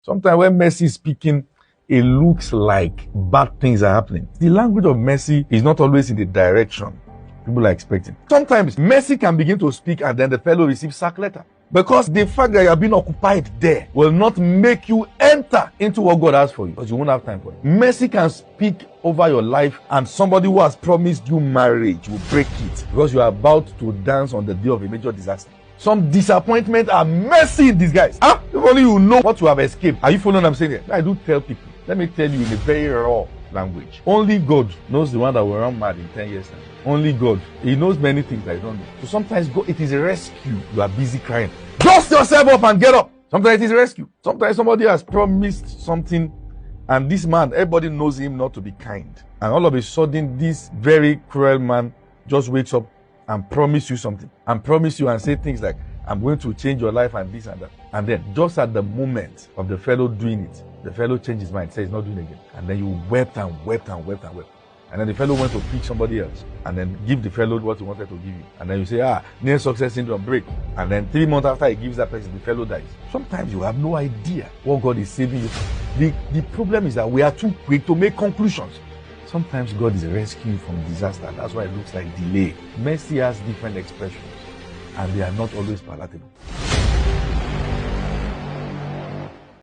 Sometimes when mercy is speaking, it looks like bad things are happening. The language of mercy is not always in the direction people are expecting. Sometimes mercy can begin to speak and then the fellow receives sack letter. Because the fact that you have been occupied there will not make you enter into what God has for you, because you won't have time for it. Mercy can speak over your life and somebody who has promised you marriage will break it because you are about to dance on the day of a major disaster. Some disappointment are mercy in disguise. If only you know what you have escaped. Are you following what I'm saying here? I do tell people. Let me tell you in a very raw language. Only God knows the one that will run mad in 10 years time. Only God. He knows many things that you don't know. So sometimes God, it is a rescue. You are busy crying. Dust yourself up and get up. Sometimes it is a rescue. Sometimes somebody has promised something and this man, everybody knows him not to be kind. And all of a sudden, this very cruel man just wakes up and promise you something. And promise you and say things like, I'm going to change your life and this and that. And then just at the moment of the fellow doing it, the fellow changed his mind, said he's not doing it again. And then you wept and wept and wept and wept. And then the fellow went to pick somebody else and then give the fellow what he wanted to give you. And then you say, near success syndrome break. And then 3 months after he gives that person, the fellow dies. Sometimes you have no idea what God is saving you. The problem is that we are too quick to make conclusions. Sometimes God is rescuing from disaster. That's why it looks like delay. Mercy has different expressions and they are not always palatable.